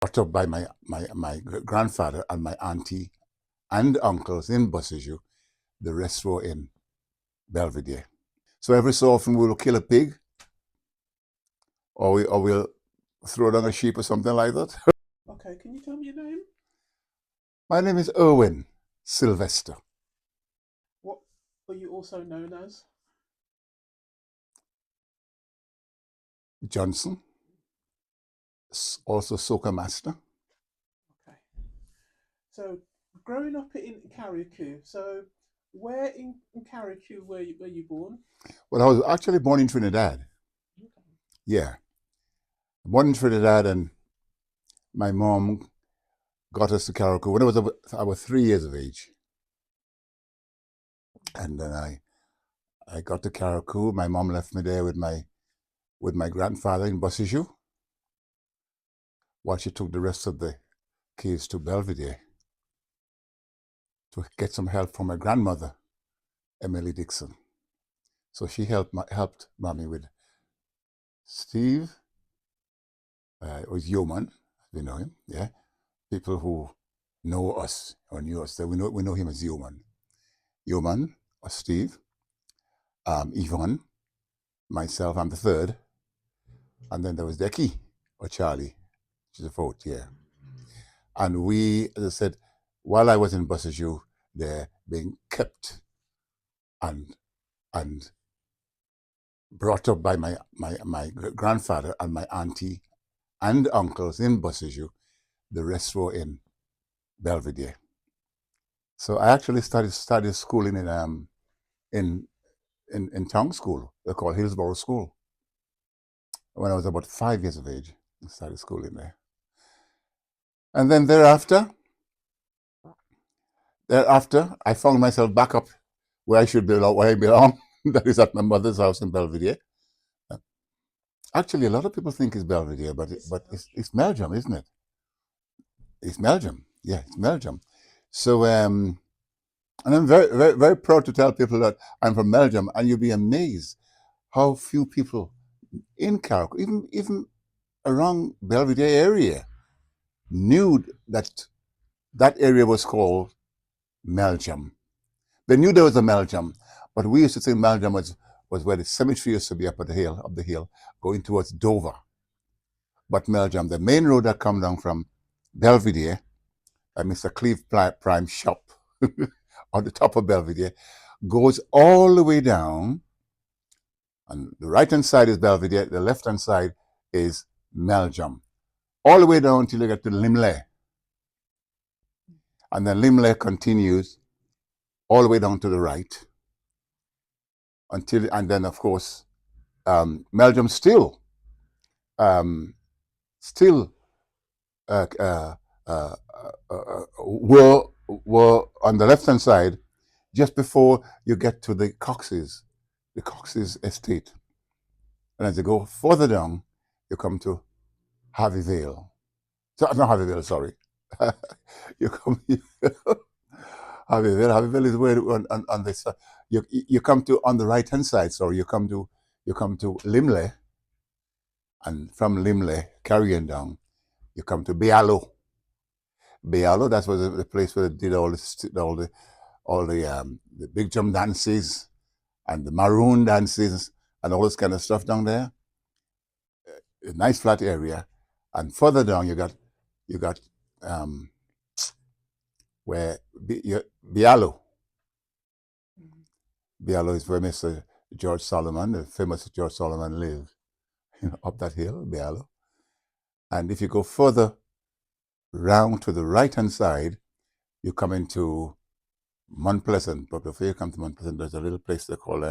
brought up by my grandfather and my auntie and uncles in Bossiju. The rest were in Belvedere. So every so often we'll kill a pig, or we'll throw down a sheep or something like that. Okay, can you tell me your name? My name is Irwin Sylvester What are you also known as? Johnson, also soca master. Okay. So, growing up in Carriacou, so where in Carriacou were you born? Well, I was actually born in Trinidad. Okay. Yeah, born in Trinidad, and my mom got us to Carriacou when I was 3 years of age, and then I got to Carriacou. My mom left me there with my grandfather in Bossiju, while she took the rest of the kids to Belvedere to get some help from my grandmother, Emily Dixon. So she helped mommy with Steve, was Yeoman, we know him, yeah. People who know us or knew us, we know him as Yeoman. Yeoman or Steve, Yvonne, myself, I'm the third, and then there was Decky or Charlie, she's the fourth, yeah. And we, as I said, while I was in Bossaju, they're being kept and and brought up by my grandfather and my auntie and uncles in Bossaju. The rest were in Belvedere. So I actually started schooling in in town school. They call Hillsborough School. When I was about 5 years of age, I started schooling there. And then thereafter, I found myself back up where I should belong, where I belong. That is at my mother's house in Belvedere. Actually, a lot of people think it's Belvedere, It's it's Meldrum, isn't it? It's Meldrum. Yeah, it's Meldrum. So and I'm very proud to tell people that I'm from Meldrum, and you'll be amazed how few people in Carriacou, even around Belvedere area, knew that that area was called Meldrum. They knew there was a Meldrum, but we used to think Meldrum was where the cemetery used to be up the hill, going towards Dover. But Meldrum, the main road that comes down from Belvedere, Mr. Cleve Prime shop on the top of Belvedere, goes all the way down. And the right hand side is Belvedere, the left hand side is Meldrum. All the way down until you get to Limley. And then Limley continues all the way down to the right and then of course, Meldrum um, still uh, uh, uh, were on the left hand side just before you get to the Cox's estate. And as you go further down, you come to Harvey Vale. So, not Harvey Vale, sorry. you come Harvey Vale. Harvey Vale is where on this. You come to on the right hand side. Sorry, you come to Limley, and from Limley, carrying down, you come to Bialo. Bialo, that was the place where they did all the big jump dances and the maroon dances and all this kind of stuff down there. A nice flat area, and further down you got um, where Bialo. Bialo is where Mr. George Solomon, the famous George Solomon, lived. Up that hill, Bialo. And if you go further round to the right hand side, you come into Mount Pleasant. But before you come to Mount Pleasant, there's a little place they call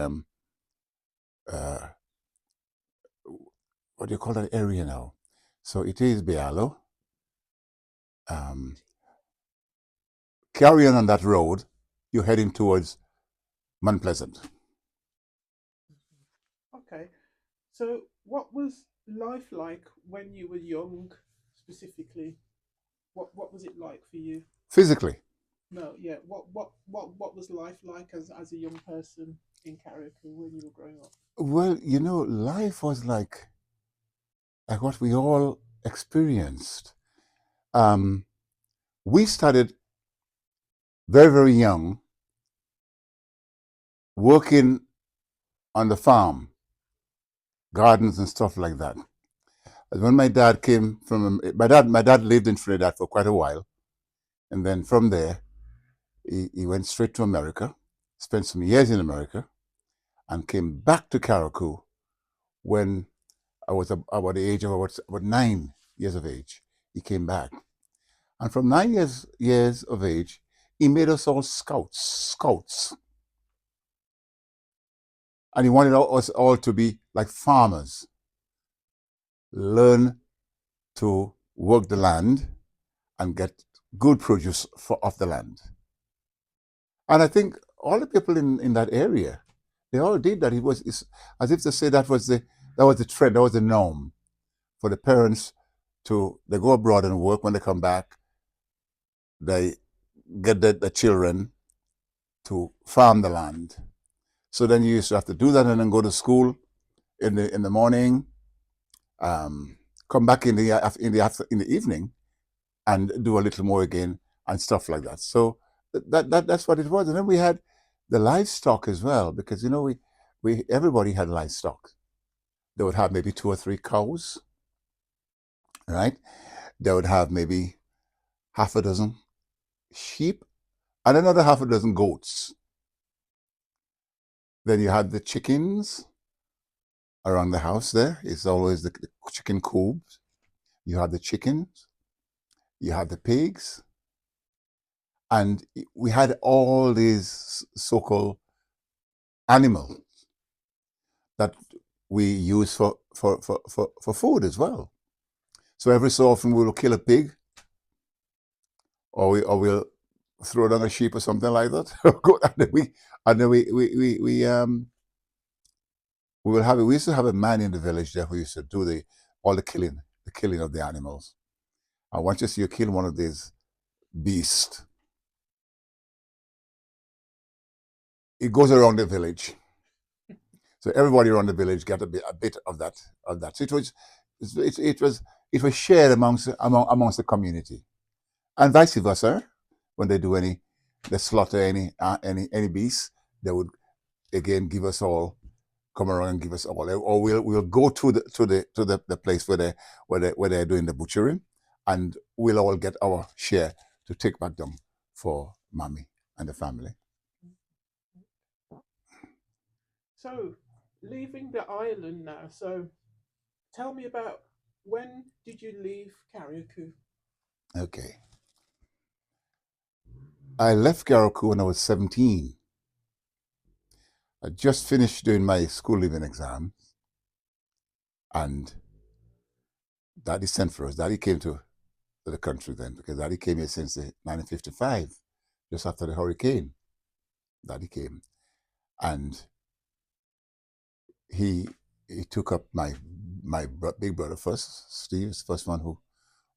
uh, what do you call that area now? So it is Bialo. Um, carry on that road, you're heading towards Mount Pleasant. okay. So, what was life like when you were young, specifically? What was it like for you? Physically, No, yeah. What was life like as a young person in Carriacou when you were growing up? well, life was like what we all experienced. We started very, very young working on the farm, gardens and stuff like that. And when my dad came from, my dad lived in Trinidad for quite a while. And then from there, he went straight to America, spent some years in America, and came back to Carriacou when I was about the age of about 9 years of age. He came back. And from 9 years of age, he made us all scouts. And he wanted us all to be like farmers, learn to work the land and get good produce off the land. And I think all the people in that area, they all did that. It's as if to say that was the trend, that was the norm for the parents to they go abroad and work. When they come back, they get the children to farm the land. So then you used to have to do that and then go to school in the morning, come back in the evening and do a little more again and stuff like that. So that's what it was. And then we had the livestock as well, because we everybody had livestock. They would have maybe 2 or 3 cows, right? They would have maybe half a dozen sheep and another half a dozen goats. Then you had the chickens around the house. There is always the chicken coops. You had the chickens, you had the pigs, and we had all these so-called animals that we use for food as well. So every so often we'll kill a pig, or we'll throw down a sheep or something like that. and then we will have we used to have a man in the village there who used to do all the killing of the animals. And once you see you kill one of these beasts, it goes around the village. So everybody around the village got a bit of that. So it was shared amongst the community, and vice versa. When they slaughter any beast, they would again give us all, come around and give us all, or we'll go to the place where they're doing the butchering, and we'll all get our share to take back down for mommy and the family. So, leaving the island now. So, tell me about when did you leave Carriacou? Okay, I left Carriacou when I was 17. I just finished doing my school leaving exam, and Daddy sent for us. Daddy came to the country then, because Daddy came here since 1955, just after the hurricane. Daddy came, and he took up my big brother first. Steve is the first one who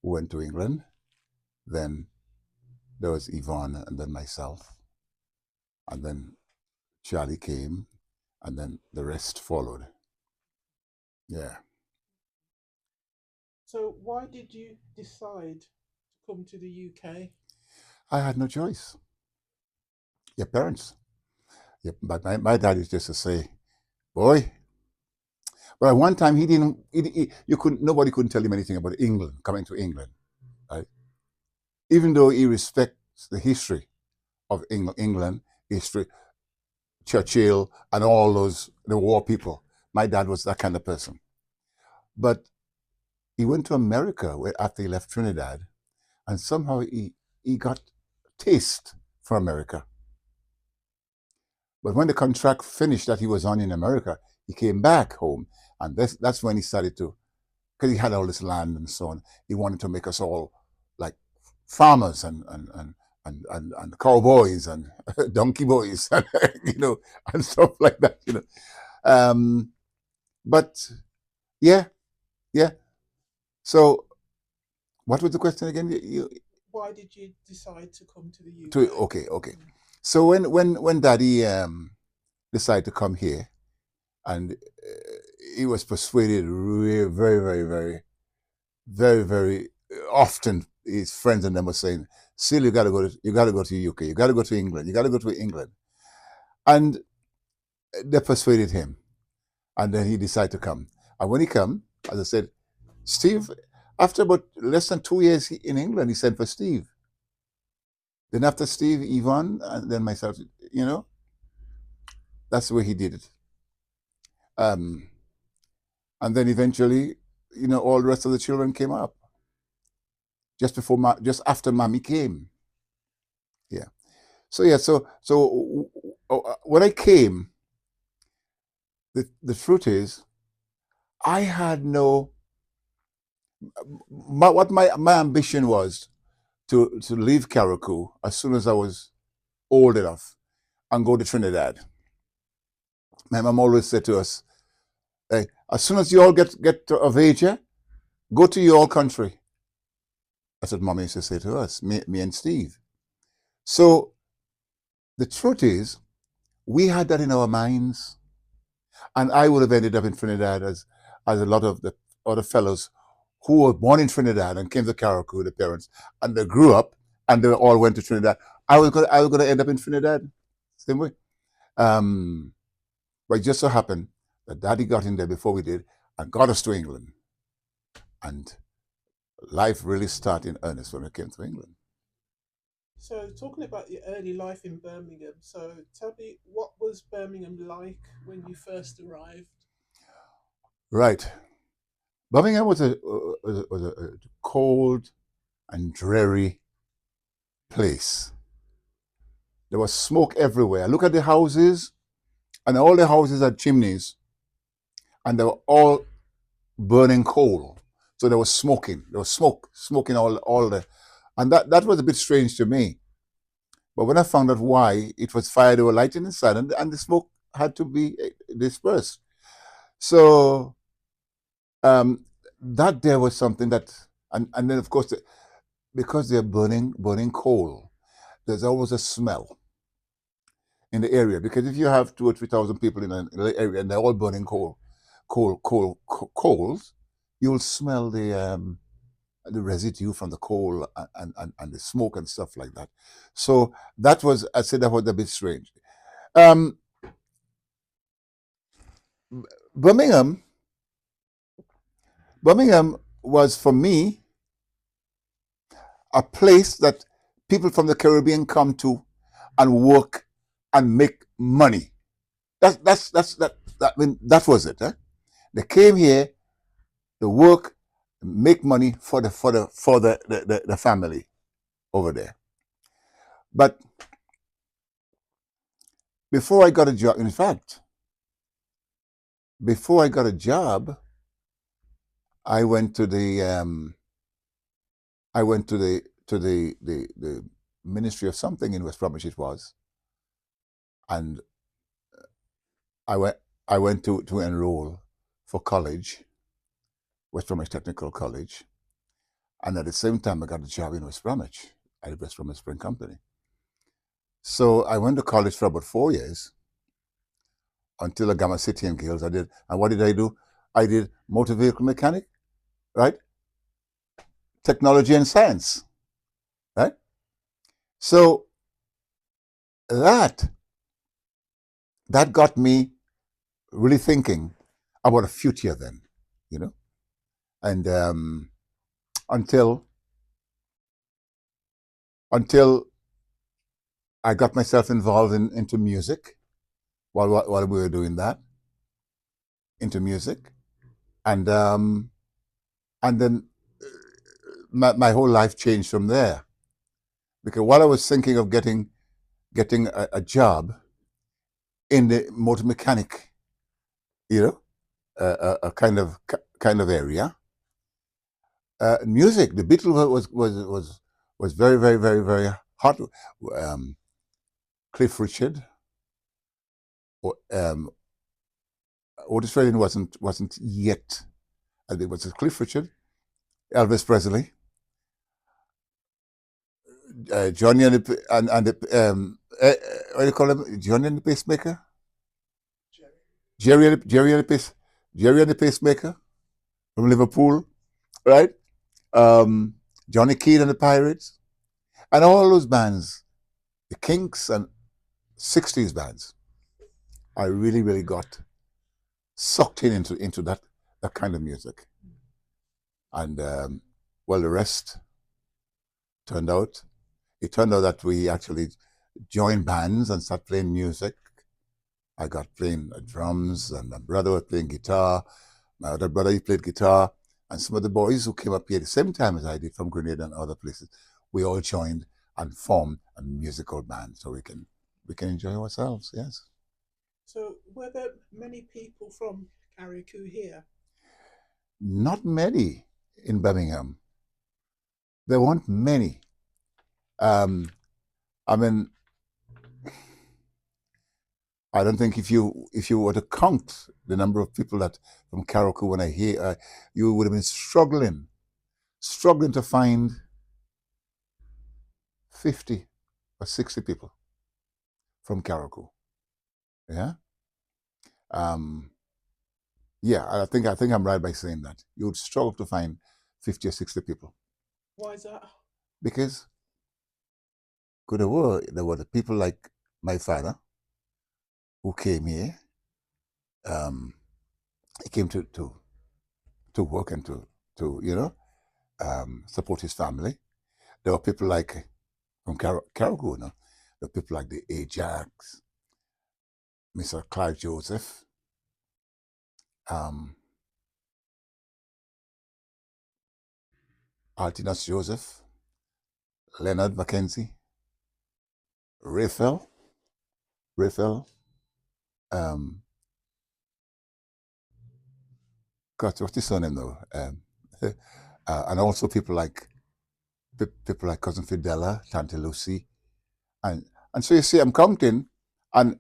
went to England. Then there was Yvonne, and then myself, and then Charlie came, and then the rest followed. Yeah, So, why did you decide to come to the UK? I had no choice. Your parents. Yeah, but my dad used just to say, boy. But at one time he didn't. You couldn't. Nobody couldn't tell him anything about England, coming to England, right? Even though he respects the history of England, history, Churchill, and all the war people. My dad was that kind of person. But he went to America after he left Trinidad, and somehow he got taste for America. But when the contract finished that he was on in America, he came back home, and that's when he started to, because he had all this land and so on. He wanted to make us all like farmers and cowboys and donkey boys, and, and stuff like that. But yeah, yeah. So what was the question again? Why did you decide to come to the UK? Okay. So when Daddy decided to come here, and he was persuaded very, very, very, very, very often his friends and them were saying, "Still, you got to go to UK, you got to go to England, you got to go to England," and they persuaded him, and then he decided to come. And when he come, as I said, Steve, after about less than 2 years in England, he sent for Steve. Then after Steve, Yvonne, and then myself. You know, that's the way he did it. Um, and then eventually, all the rest of the children came up just after Mommy came. Yeah. So yeah. When I came, the truth is, I had no. My ambition was to leave Carriacou as soon as I was old enough and go to Trinidad. My mom always said to us, "Hey, as soon as you all get of age, yeah, go to your country." That's what Mom used to say to us, me and Steve. So the truth is, we had that in our minds, and I would have ended up in Trinidad as a lot of the other fellows who were born in Trinidad and came to Carriacou, the parents, and they grew up and they all went to Trinidad. I was gonna end up in Trinidad, same way. Um, but it just so happened that Daddy got in there before we did and got us to England, and life really started in earnest when we came to England. So, talking about your early life in Birmingham, so tell me, what was Birmingham like when you first arrived? Right, Birmingham was a cold and dreary place. There was smoke everywhere. Look at the houses, and all the houses had chimneys, and they were all burning coal. So there was smoking. There was smoking all the, and that was a bit strange to me. But when I found out why, it was fire they were lighting inside, and the smoke had to be dispersed. So that there was something that, and then of course, because they're burning coal, there's always a smell in the area. Because if you have 2 or 3 thousand people in an area and they're all burning coals, you'll smell the residue from the coal and the smoke and stuff like that. So I said that was a bit strange. Um, Birmingham, Birmingham was for me a place that people from the Caribbean come to and work and make money. That was it. Eh? They came here, they work, make money for the family over there. But before I got a job, in fact, before I got a job, I went to the I went to the Ministry of something in West Bromwich it was, and I went I went to enroll for college, West Bromwich Technical College, and at the same time I got a job in West Bromwich at West Bromwich Spring Company. So I went to college for about 4 years until I got my City and Guilds. And what did I do? I did motor vehicle mechanic, right? Technology and science, right? So that that got me really thinking about a future then, you know, and until until I got myself involved into music while we were doing that, into music, and then my whole life changed from there because while I was thinking of getting a job in the motor mechanic, you know, a kind of area, music, the Beatles was very very very very hot. Um, Cliff Richard, um, Otis Redding wasn't yet. I think it was Cliff Richard, Elvis Presley, Johnny what do you call him? Johnny and the Pacemaker, Jerry and the Pacemaker from Liverpool, right? Um, Johnny Keane and the Pirates, and all those bands, the Kinks and 60s bands. I really, really got sucked into that kind of music. And well, the rest turned out, it turned out that we actually joined bands and started playing music. I got playing drums, and my brother was playing guitar. My other brother, he played guitar. And some of the boys who came up here at the same time as I did from Grenada and other places, we all joined and formed a musical band so we can enjoy ourselves, yes. So were there many people from Carriacou here? Not many in Birmingham. There weren't many. Um, I mean, I don't think if you were to count the number of people that from Carriacou when I hear, you would have been struggling to find 50 or 60 people from Carriacou. Yeah. Um, yeah, I think I'm right by saying that. You would struggle to find 50 or 60 people Why is that? because there were the people like my father who came here. Um, he came to work and to support his family. There were people like from Carriacou, no? There were people like the Ajax, Mr. Clive Joseph, um, Altinas Joseph, Leonard Mackenzie, Raphael, Raphael, um, God, what's his surname though? And also people like Cousin Fidela, Tante Lucy, and so you see, I'm counting, and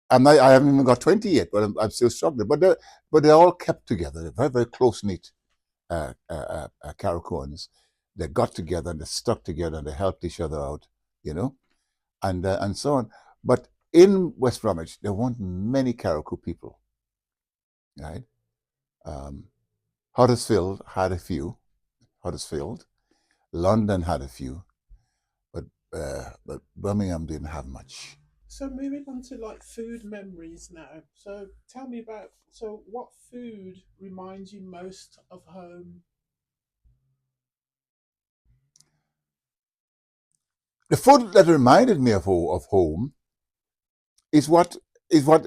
I haven't even got 20 yet, but I'm still struggling. But they're all kept together. They're very, very close knit Carriacouans. They got together and they stuck together and they helped each other out, you know, and so on. But in West Bromwich, there weren't many Carriacou people, right? Um, Huddersfield had a few. Huddersfield, London had a few, but Birmingham didn't have much. So moving on to like food memories now. So tell me about what food reminds you most of home? The food that reminded me of home is what is what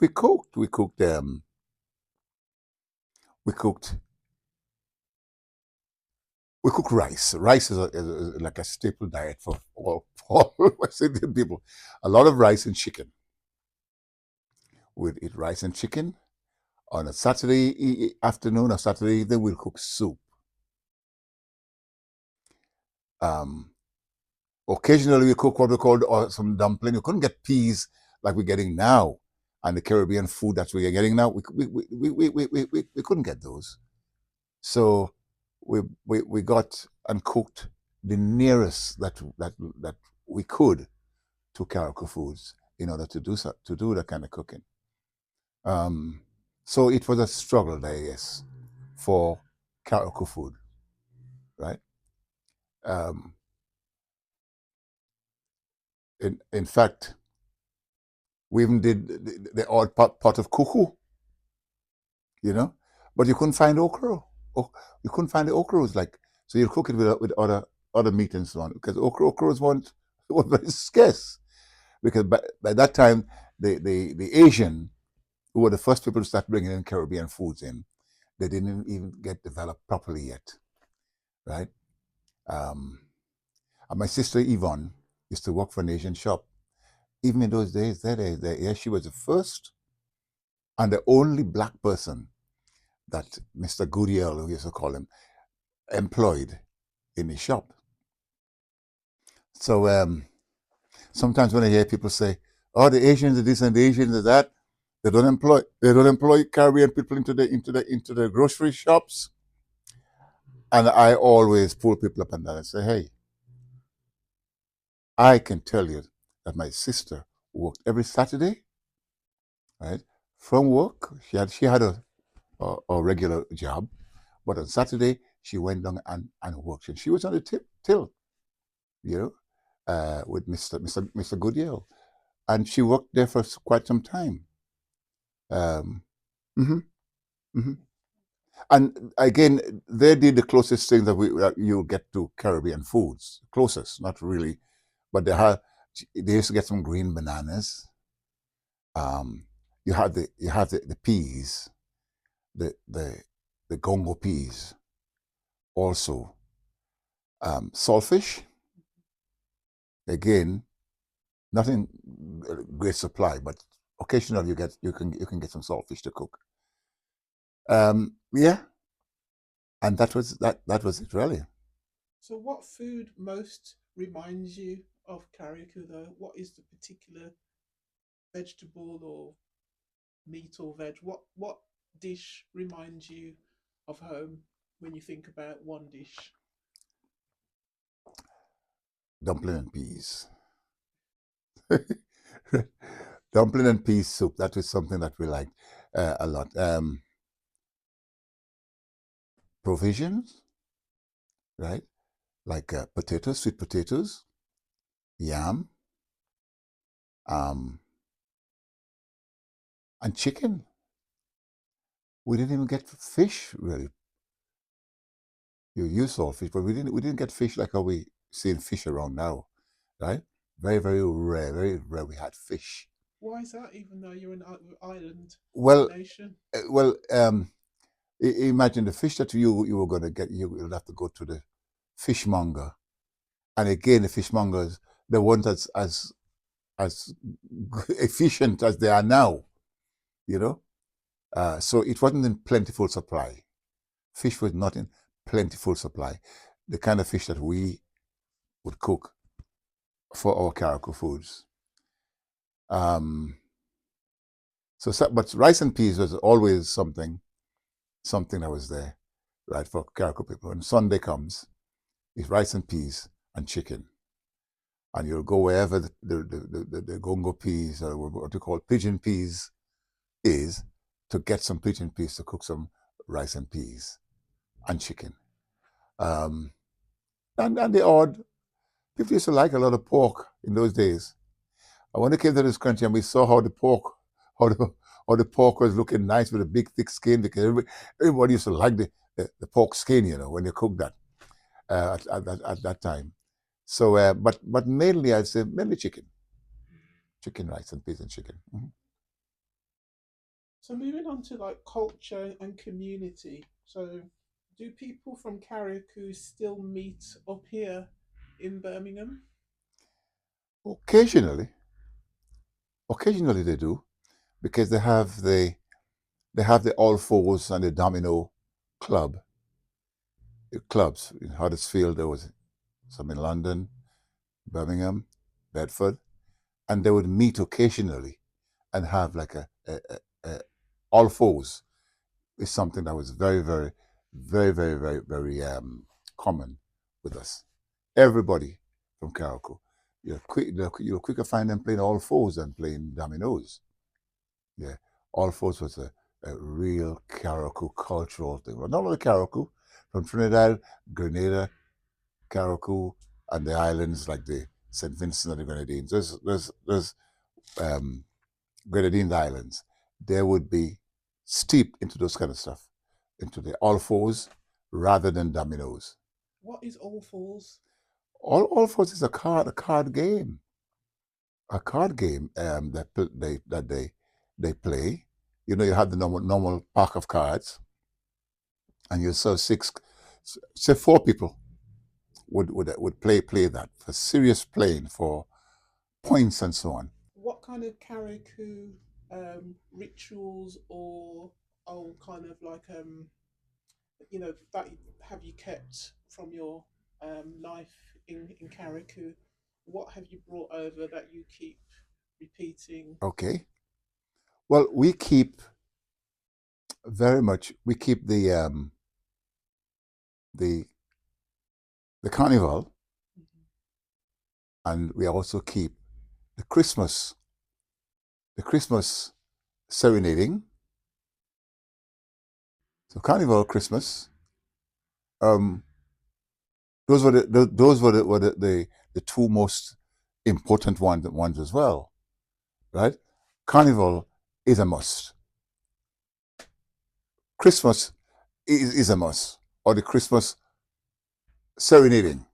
we cooked. We cooked we cook rice. Rice is like a staple diet for all West Indian people. A lot of rice and chicken. We'd eat rice and chicken. On a Saturday afternoon or Saturday evening, we'll cook soup. Um, Occasionally, we cook what we call some dumpling. You couldn't get peas like we're getting now, and the Caribbean food that we're getting now. We couldn't get those. So we got and cooked the nearest that we could to Carriacou foods in order to to do that kind of cooking. Um, so it was a struggle there, yes, for Carriacou food, right? Um, in fact, we even did the odd pot of cuckoo, you know, but you couldn't find okra. Oh, you couldn't find the okras like so. You cook it with other meat and so on because okras weren't was very scarce because by that time the Asian who were the first people to start bringing in Caribbean foods in, they didn't even get developed properly yet, right? Um, and my sister Yvonne used to work for an Asian shop. Even in those days, yeah, she was the first and the only black person that Mr. Goodiel, who we used to call him, employed in his shop. So sometimes when I hear people say, "Oh, the Asians are this and the Asians are that," they don't employ Caribbean people into the grocery shops. And I always pull people up and down and say, "Hey, I can tell you that my sister worked every Saturday, right? From work, she had a regular job, but on Saturday she went down and worked. And she was on the till, with Mr. Goodyear. And she worked there for quite some time. Um, mhm, mhm. And again, they did the closest thing that you'll get to Caribbean foods. Closest, not really, but they used to get some green bananas. Um, you have the peas, the the the gongo peas, also saltfish. Again, nothing great supply, but occasionally you can get some saltfish to cook. Yeah, and that was it really. So, what food most reminds you of Carriacou, though? What is the particular vegetable or meat or veg? What dish reminds you of home when you think about one dish? Dumpling and peas. Dumpling and peas soup. That was something that we liked a lot. Provisions, right? Like potatoes, sweet potatoes, yam, um, and chicken. We didn't even get fish really. You saw fish, but we didn't get fish like how we seeing fish around now, right? Very very rare. We had fish. Why is that? Even though you're an island Well, nation, well, imagine the fish that you were going to get. You'll have to go to the fishmonger, and again the fishmongers they weren't as efficient as they are now. You know, so it wasn't in plentiful supply. Fish was not in plentiful supply. The kind of fish that we would cook for our Caracou foods. Um, but rice and peas was always something that was there, right, for Caracou people. When Sunday comes, it's rice and peas and chicken. And you'll go wherever the gongo peas or what you call pigeon peas is to get some pigeon peas to cook some rice and peas and chicken. Um, and the odd, people used to like a lot of pork in those days. And when we came to this country and we saw how the, how the pork was looking nice with a big thick skin, because everybody used to like the pork skin, when you cook that at that time. So, but mainly I'd say mainly chicken, rice and peas and chicken. Mhm. so moving on to like culture and community. So, do people from Carriacou still meet up here in Birmingham? Occasionally, occasionally they do because they have the All Fours and the Domino clubs in Huddersfield. There was some in London, Birmingham, Bedford, and they would meet occasionally and have like a All Fours is something that was very, very, very, very, very, very common with us. Everybody from Caracou. You'll quicker find them playing All Fours than playing dominoes. Yeah, All Fours was a real Caracou cultural thing. Well, not only Caracou, from Trinidad, Grenada, Caracou, and the islands like the St. Vincent and the Grenadines. There's um, Grenadine Islands. They would be steeped into those kind of stuff, into the All Fours rather than dominoes. What is All Falls? All Fours is a card game, that they play. You have the normal pack of cards, and you saw say four people would play that for serious playing for points and so on. What kind of Carriacou rituals or kind of like that have you kept from your life in Carriacou? What have you brought over that you keep repeating? Okay. Well, we keep the the carnival, Mhm. and we also keep the Christmas the Christmas serenading. So carnival, Christmas, Um, those were the two most important ones as well, right? Carnival is a must. Christmas is a must, or the Christmas serenading,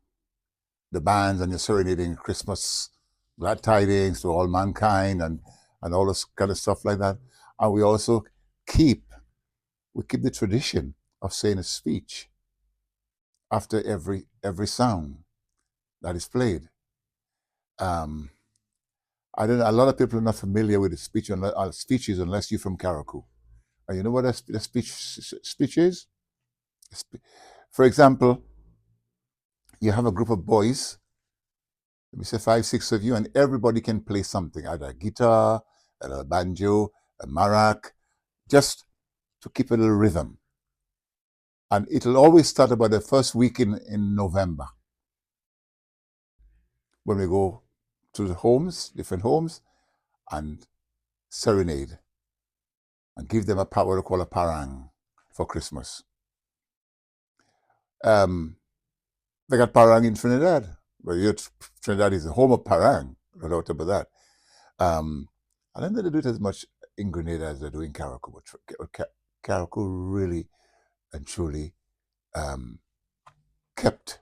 the bands and you're serenading Christmas glad tidings to all mankind and all this kind of stuff like that. And we also keep keep the tradition of saying a speech after every sound that is played. Um, I don't. A lot of people are not familiar with the speeches unless you're from Carriacou. And you know what a speech is? For example, you have a group of boys. Let me say 5, 6 of you, and everybody can play something, either a guitar, a banjo, a marac, just to keep a little rhythm. And it'll always start about the first week in November when we go to the homes, different homes, and serenade and give them what we call a parang for Christmas. They got parang in Trinidad. Well, Trinidad is the home of parang, no doubt about that. I don't think they do it as much in Grenada as they do in Carriacou, but Carriacou really and truly kept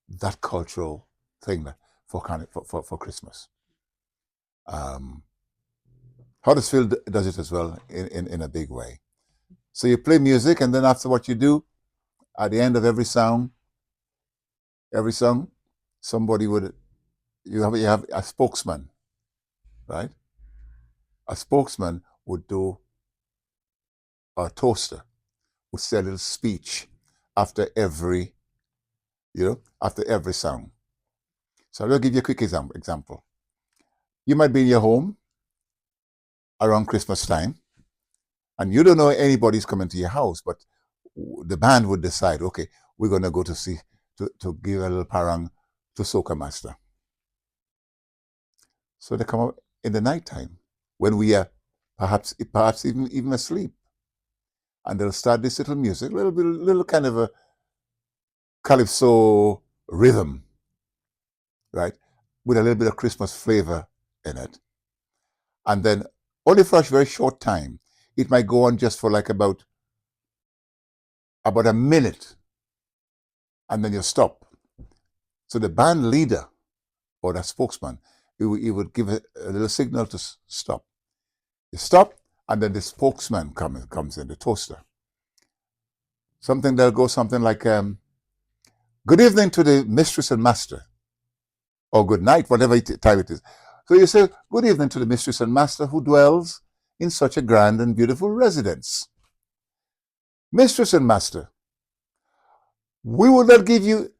that cultural thing for Christmas. Huddersfield does it as well in a big way. So you play music, and then after what you do, at the end of every song, somebody would you have a spokesman, right? A spokesman would do a toaster would say a little speech after every song. So I'll give you a quick example. You might be in your home around Christmas time, and you don't know anybody's coming to your house, but the band would decide, okay, we're going to go to give a little parang to Soca Master. So they come out in the nighttime when we are perhaps even asleep, and they'll start this little music, little kind of a calypso rhythm, right, with a little bit of Christmas flavor in it, and then only for a very short time. It might go on just for like about a minute, and then you stop. So the band leader or the spokesman, he would give a little signal to stop. You stop, and then the spokesman comes in, the toaster. They'll go something like, good evening to the mistress and master, or good night, whatever time it is. So you say, good evening to the mistress and master who dwells in such a grand and beautiful residence. Mistress and master, we will not give you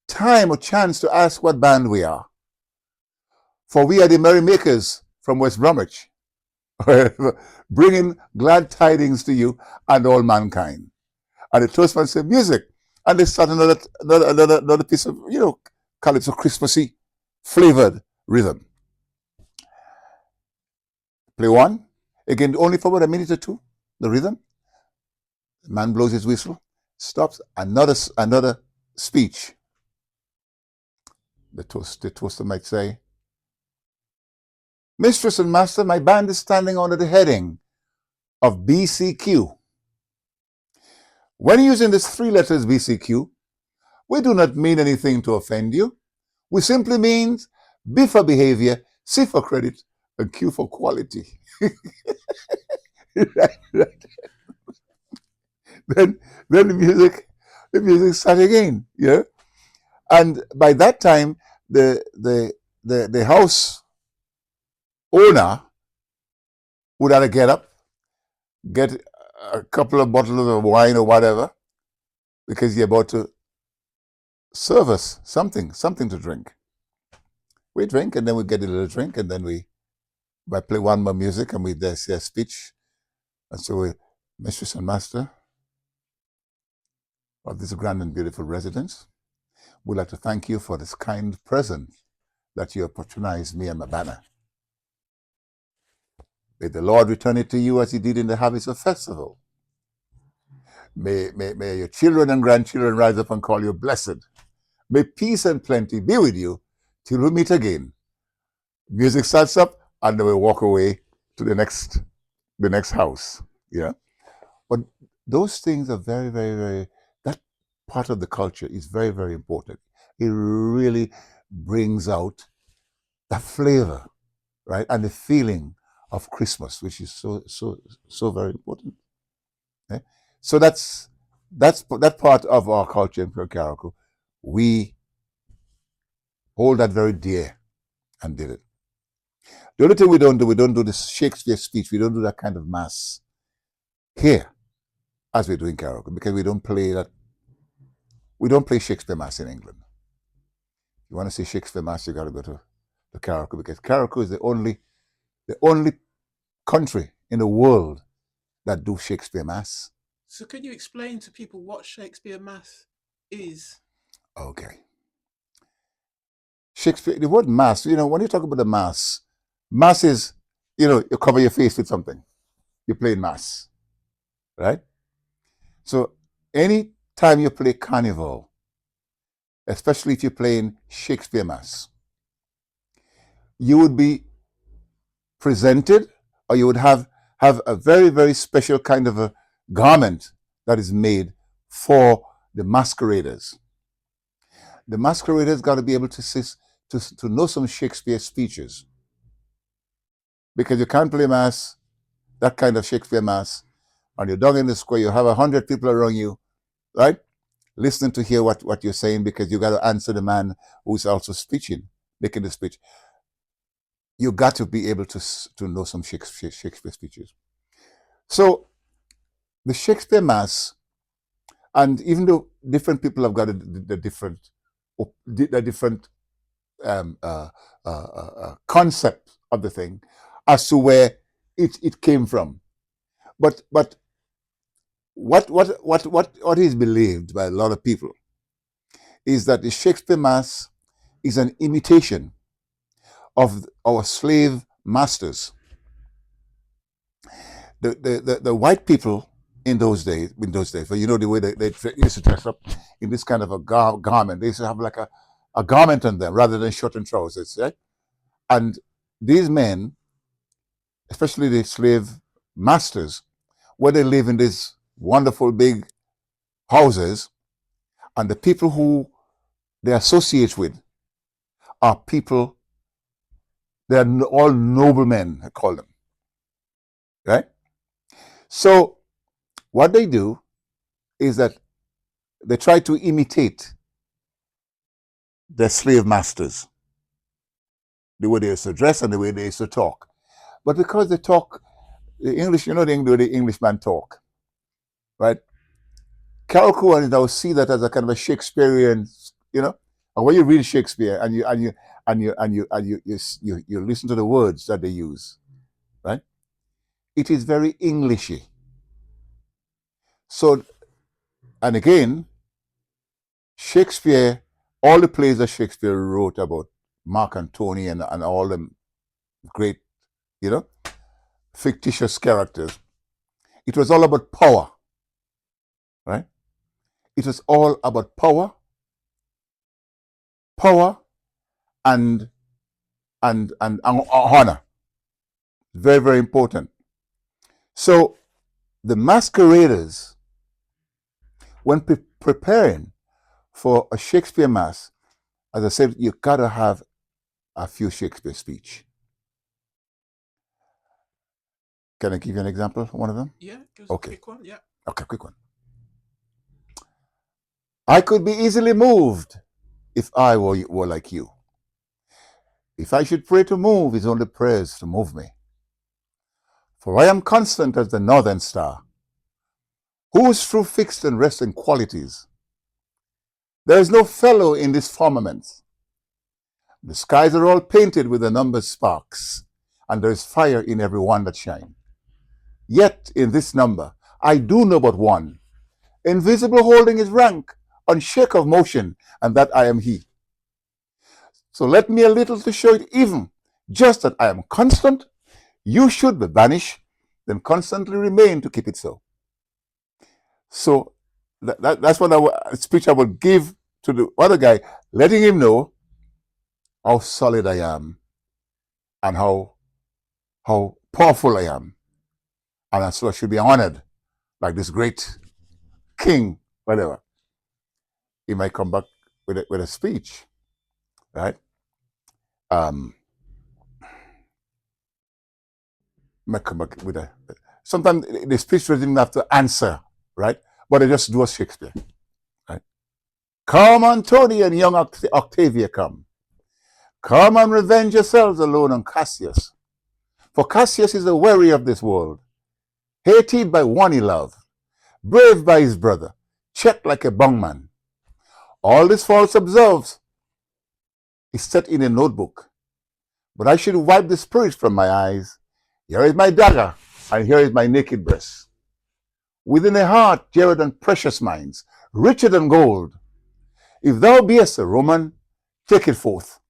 time or chance to ask what band we are, for we are the merrymakers from West Bromwich, bringing glad tidings to you and all mankind. And the toastman said, music. And they start another piece of, calypso Christmassy flavored rhythm. Play one, again, only for about a minute or two, the rhythm. The man blows his whistle, stops, another speech. The toaster might say, mistress and master, my band is standing under the heading of BCQ. When using these 3 letters BCQ, we do not mean anything to offend you. We simply mean B for behavior, C for credit, and Q for quality. right. Then the music starts again, And by that time, the house owner would either get up, get a couple of bottles of wine or whatever, because you're about to serve us something to drink. We drink, and then we get a little drink, and then we play one more music, and we say a speech. And so mistress and master of this grand and beautiful residence, we'd like to thank you for this kind present that you have patronized me and my banner. May the Lord return it to you as he did in the harvest of festival. May your children and grandchildren rise up and call you blessed. May peace and plenty be with you till we meet again. Music starts up, and then we walk away to the next house. Yeah. But those things are very, very, very, that part of the culture is very, very important. It really brings out the flavor, right? And the feeling of Christmas, which is so very important. Okay? So that part of our culture in Caracou. We hold that very dear and did it. The only thing we don't do this Shakespeare speech. We don't do that kind of mass here as we do in Caracou, because we don't play that. We don't play Shakespeare Mass in England. If you want to see Shakespeare Mass, you got to go to Caracou, because Caracou is the only country in the world that do Shakespeare Mass. So, can you explain to people what Shakespeare Mass is? Okay. Shakespeare, the word mass, when you talk about the mass is, you cover your face with something. You're playing mass, right? So any time you play carnival, especially if you're playing Shakespeare Mass, you would be presented, or you would have a very, very special kind of a garment that is made for the masqueraders. The masqueraders got to be able to know some Shakespeare speeches, because you can't play mass, that kind of Shakespeare Mass, and you're down in the square, you have 100 people around you, right? Listening to hear what you're saying, because you got to answer the man who's also making the speech. You got to be able to know some Shakespeare speeches. So the Shakespeare Mass, and even though different people have got the different concept of the thing as to where it came from, but what is believed by a lot of people is that the Shakespeare Mass is an imitation of our slave masters. The white people in those days, but the way they used to dress up in this kind of a garment, they used to have like a garment on them rather than shirt and trousers, right? And these men, especially the slave masters, where they live in these wonderful big houses, and the people who they associate with are people, they are all noblemen, I call them, right? So what they do is that they try to imitate their slave masters, the way they used to dress and the way they used to talk. But because they talk the English, the way the Englishman talk, right? Caracou and now see that as a kind of a Shakespearean, and when you read Shakespeare and you listen to the words that they use, right? It is very Englishy. So, and again, Shakespeare, all the plays that Shakespeare wrote about Mark Antony and all them great, fictitious characters, it was all about power, right? It was all about power and honor. Very, very important. So the masqueraders, when preparing for a Shakespeare Mass, as I said, you gotta have a few Shakespeare speech. Can I give you an example of one of them? Yeah, just Okay. quick one. Yeah. Okay, quick one. I could be easily moved if I were like you. If I should pray to move, it's only prayers to move me. For I am constant as the northern star, whose true fixed and resting qualities. There is no fellow in this firmament. The skies are all painted with the numbered sparks, and there is fire in every one that shine. Yet in this number I do know but one, invisible holding his rank, unshake of motion, and that I am he. So let me a little to show it even, just that I am constant, you should be banished, then constantly remain to keep it so. So That's what speech I would give to the other guy, letting him know how solid I am and how powerful I am, and so I should be honored like this great king, whatever. He might come back with a speech, right? Um, might come back with a. Sometimes the speech doesn't even have to answer, right? But they just do a Shakespeare, right? Come, Antonia and young Octavia, come. Come and revenge yourselves alone on Cassius. For Cassius is the weary of this world, hated by one he loved, brave by his brother, checked like a bungman. All this false observes is set in a notebook. But I should wipe the spirit from my eyes. Here is my dagger, and here is my naked breast. Within a heart dearer than precious mines, richer than gold. If thou beest a Roman, take it forth.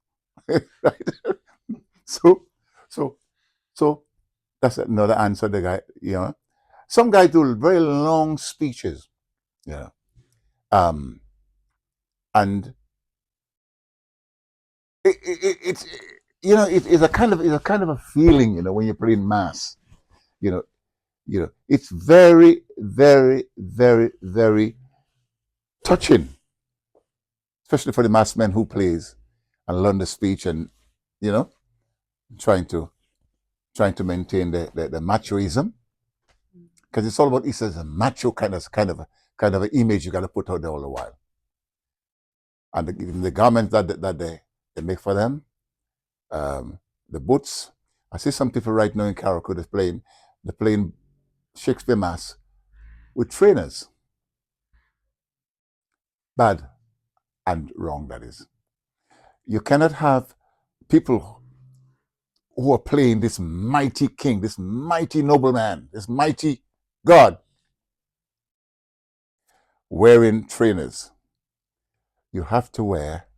Right? So, so, so that's another answer. The guy, some guys do very long speeches, yeah, and it's it's a kind of a feeling, when you're playing mass, you know, it's very, very, very, very touching, especially for the mass man who plays and learn the speech and you know trying to maintain the machoism, because it's all about it's a macho kind of an image you got to put out there all the while, and the garments that they make for them, the boots. I see some people right now in Carriacou they're playing Shakespeare Mass with trainers. Bad and wrong, that is. You cannot have people who are playing this mighty king, this mighty nobleman, this mighty God, wearing trainers. You have to wear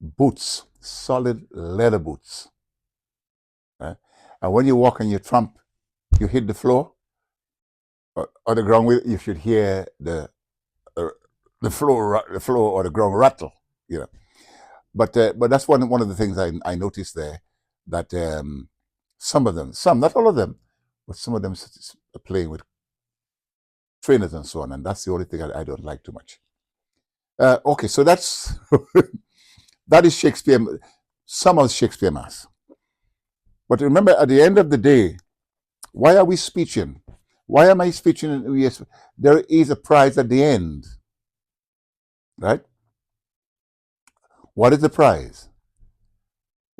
boots, solid leather boots. Right? And when you walk and you tramp, you hit the floor or the ground, you should hear uh, the floor or the ground rattle. But that's one of the things I noticed there, that some of them, not all of them, but some of them are playing with trainers and so on, and that's the only thing I don't like too much. Okay, so that's that is Shakespeare, some of Shakespeare Mass. But remember, at the end of the day, why are we speeching? Why am I speeching? Yes, there is a prize at the end, right? What is the prize?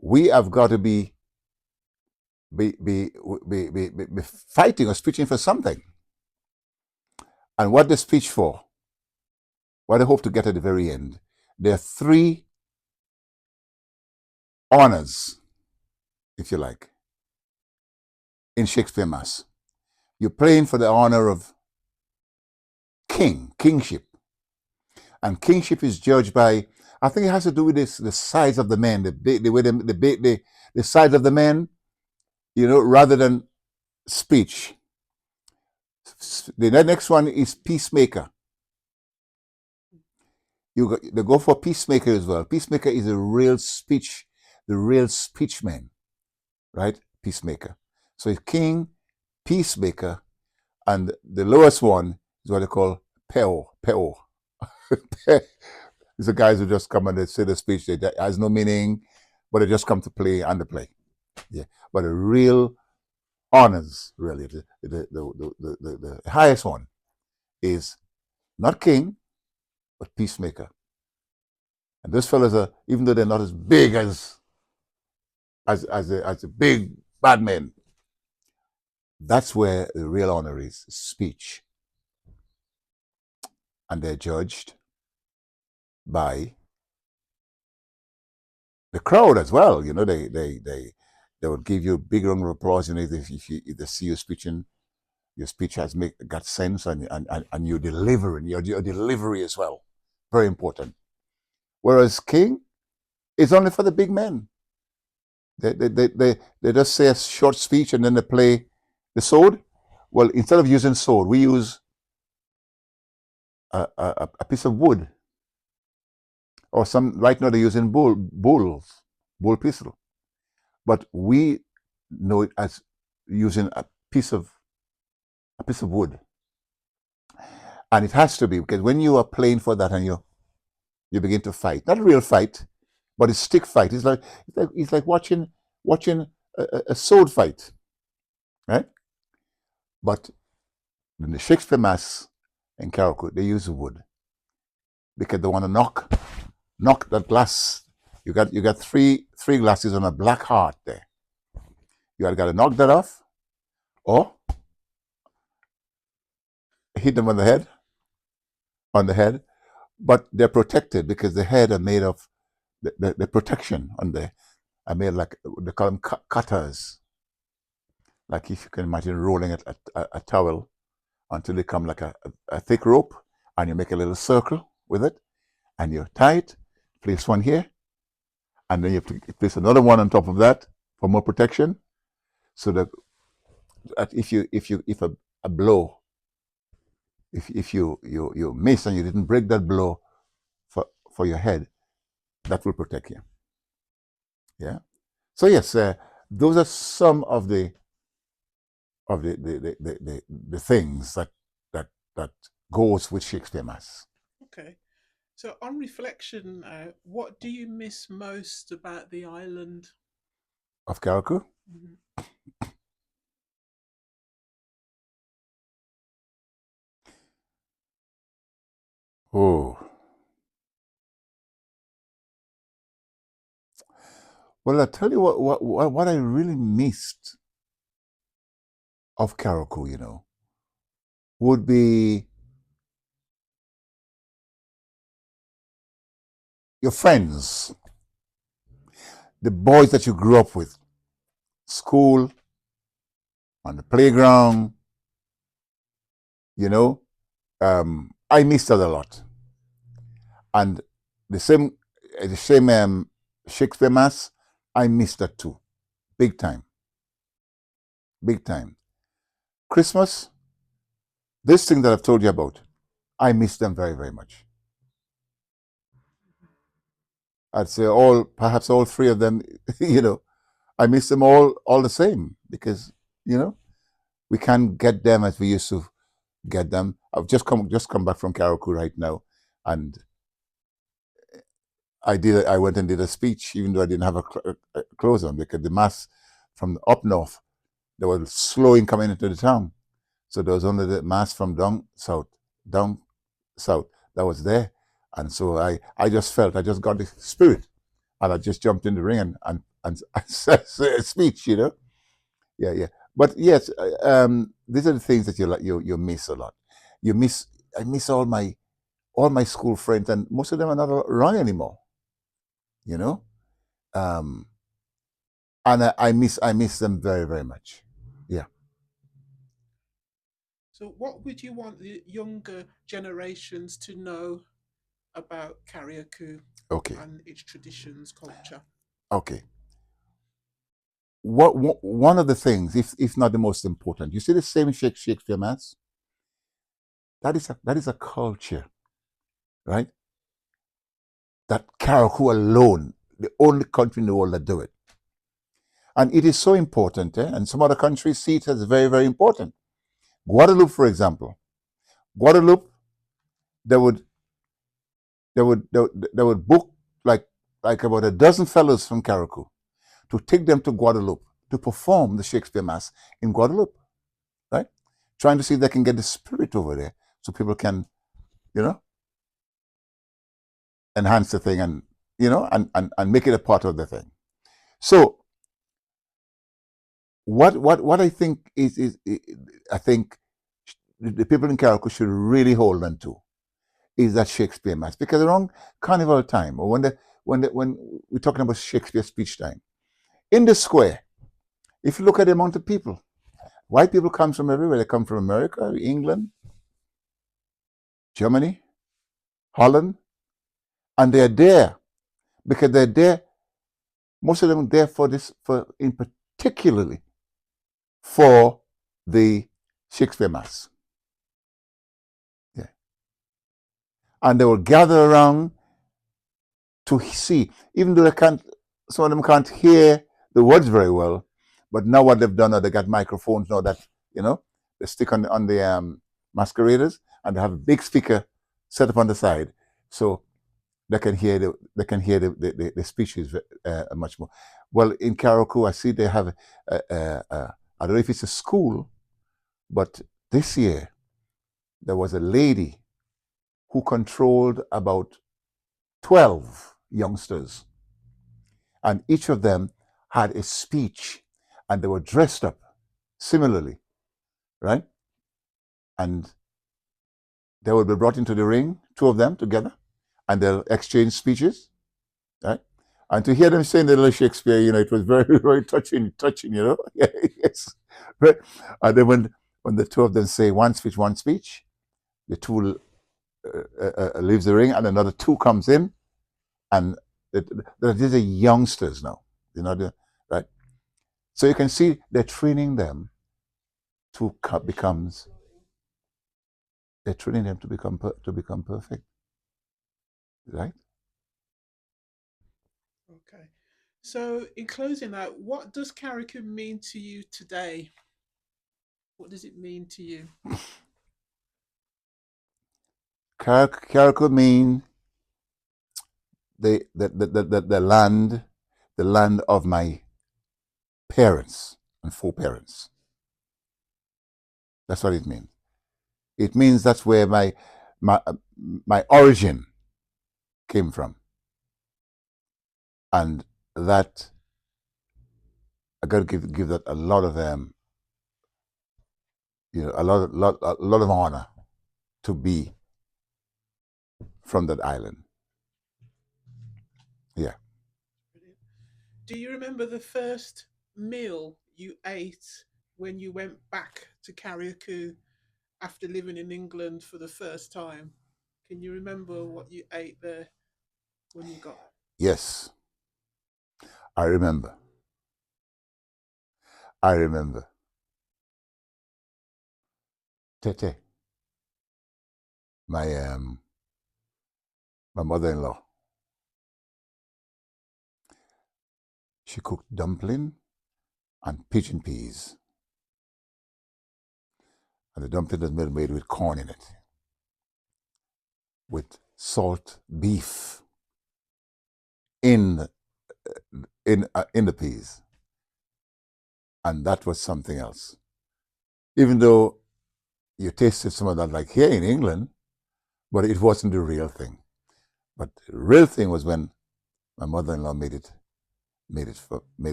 We have got to be fighting or speeching for something. And what the speech for? What I hope to get at the very end. There are 3 honors, if you like, in Shakespeare Mass. You're playing for the honor of kingship. And kingship is judged by, I think it has to do with the size of the man, the size of the man, rather than speech. The next one is peacemaker. They go for peacemaker as well. Peacemaker is the real speechman, right? Peacemaker. So it's king, peacemaker, and the lowest one is what they call peo. These are guys who just come and they say the speech that has no meaning, but they just come to play and they play. Yeah. But the real honors, really, the highest one is not king, but peacemaker. And those fellas are, even though they're not as big as the big bad men, that's where the real honor is, speech. And they're judged by the crowd as well. They would give you a big round of applause, if they see you speeching. Your speech has got sense, and you're delivering your delivery as well. Very important. Whereas king is only for the big men. They just say a short speech and then they play the sword. Well, instead of using sword, we use a piece of wood, or some right now they're using bull pistol, but we know it as using a piece of wood, and it has to be because when you are playing for that and you begin to fight, not a real fight, but a stick fight. It's like watching a sword fight, right? But in the Shakespeare Mass in Carriacou, they use wood because they want to knock that glass. You got three glasses on a black heart there. You got to knock that off, or hit them on the head. But they're protected because the head are made of the protection on there are made like they call them cutters. Like if you can imagine rolling a towel until they come like a thick rope, and you make a little circle with it, and you tie it, place one here, and then you have to place another one on top of that for more protection. So that if a blow, if you miss and you didn't break that blow for your head, that will protect you. Yeah. So yes, those are some of the things that goes with Shakespeare Mass Okay. So, on reflection now, what do you miss most about the island? of Carriacou. Mhm. Oh, well, I tell you what I really missed of Carriacou, would be your friends, the boys that you grew up with, school, on the playground, you know. I missed that a lot, and the same Shakespeare Mass, I missed that too, big time, big time. Christmas, this thing that I've told you about, I miss them very, very much. I'd say perhaps all three of them, I miss them all the same because, you know, we can't get them as we used to get them. I've just come back from Carriacou right now, and I went and did a speech even though I didn't have a clothes on because the mass from up north, they were slowing coming into the town. So there was only the mass from down south that was there. And so I just felt, I just got the spirit, and I just jumped in the ring and said a speech, Yeah, yeah. But yes, these are the things that you miss a lot. I miss all my school friends, and most of them are not around anymore. You know, um, and I miss them very, very much. Yeah. So, what would you want the younger generations to know about Carriacou Okay. and its traditions, culture? Okay. One of the things, if not the most important, you see the same Shakespeare Mass. That is a culture, right? That Carriacou alone, the only country in the world that do it. And it is so important, and some other countries see it as very, very important. Guadeloupe, for example. Guadeloupe, they would they would book like about a dozen fellows from Carriacou to take them to Guadeloupe to perform the Shakespeare Mass in Guadeloupe, right? Trying to see if they can get the spirit over there so people can, you know, enhance the thing and, and make it a part of the thing. So what I think is I think the people in Carriacou should really hold on to is that Shakespeare Mass, because around Carnival time, or when we're talking about Shakespeare speech time, in the square, if you look at the amount of people, white people come from everywhere. They come from America, England, Germany, Holland, and they're there because they're there. Most of them are there for this, for in particularly for the Shakespeare Mass. Yeah. and they will gather around to see, even though they can't, some of them can't hear the words very well, but now what they've done is they got microphones now that, they stick on the masqueraders, and they have a big speaker set up on the side, so they can hear the speeches much more. Well, in Carriacou, I see they have I don't know if it's a school, but this year there was a lady who controlled about 12 youngsters, and each of them had a speech, and they were dressed up similarly, right? And they will be brought into the ring, two of them together, and they'll exchange speeches, right? And to hear them saying the little Shakespeare, it was very, very touching, yes. Right? And then when the two of them say one speech, the two leaves the ring, and another two comes in, and these are youngsters now, right? So you can see they're training them to becomes they're training them to become perfect, right? Okay. So, in closing out, what does Carriacou mean to you today? What does it mean to you? Carriacou mean the land of my parents and foreparents. That's what it means. It means that's where my my origin came from, and that I got to give that a lot of a lot of honor to be from that island. Yeah. Brilliant. Do you remember the first meal you ate when you went back to Carriacou after living in England for the first time? Can you remember what you ate there when you got? Yes, I remember. I remember. Tete, my mother-in-law, she cooked dumpling and pigeon peas, and the dumpling was made with corn in it, with salt beef in in the peas, and that was something else. Even though you tasted some of that like here in England, but it wasn't the real thing. But the real thing was when my mother-in-law made it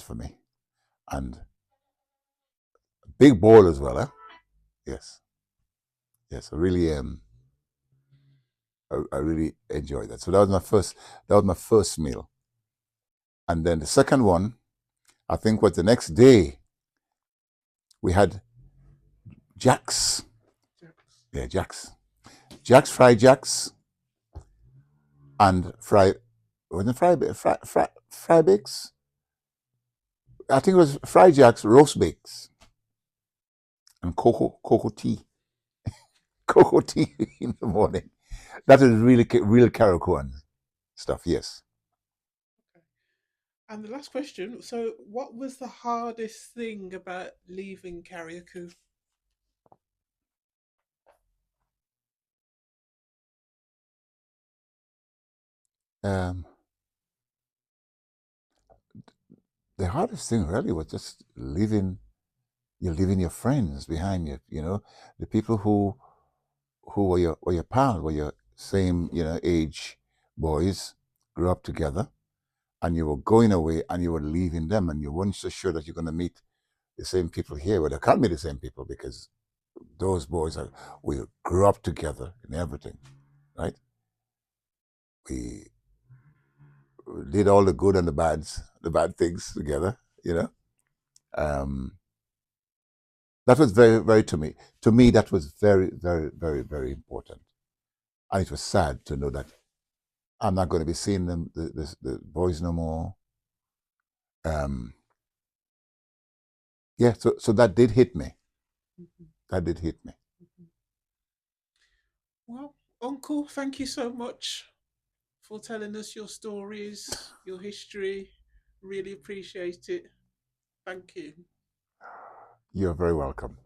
for me, and a big bowl as well. Yes, yes, I really enjoyed that. So that was my first meal, and then the second one, I think, was the next day. We had Jack's. Jacks? Yeah, Jack's fried Jacks and fried wasn't fry bakes. I think it was fried Jacks, roast bakes, and cocoa tea, cocoa tea in the morning. That is really real Carriacouan stuff. Yes. Okay. And the last question. So, what was the hardest thing about leaving Carriacou? Um, the hardest thing really was just leaving. You're leaving your friends behind you. The people who were your pals, were your same age boys, grew up together, and you were going away, and you were leaving them, and you weren't so sure that you're going to meet the same people here. Well, they can't be the same people because those boys we grew up together in everything, right? We did all the good and the bad things together. Um, that was very, very to me. To me, that was very, very, very, very important, and it was sad to know that I'm not going to be seeing them, the boys, no more. Um, yeah, so that did hit me. Mhm, That did hit me. mhm. Well, Uncle, thank you so much for telling us your stories, your history. Really appreciate it. Thank you. You're very welcome.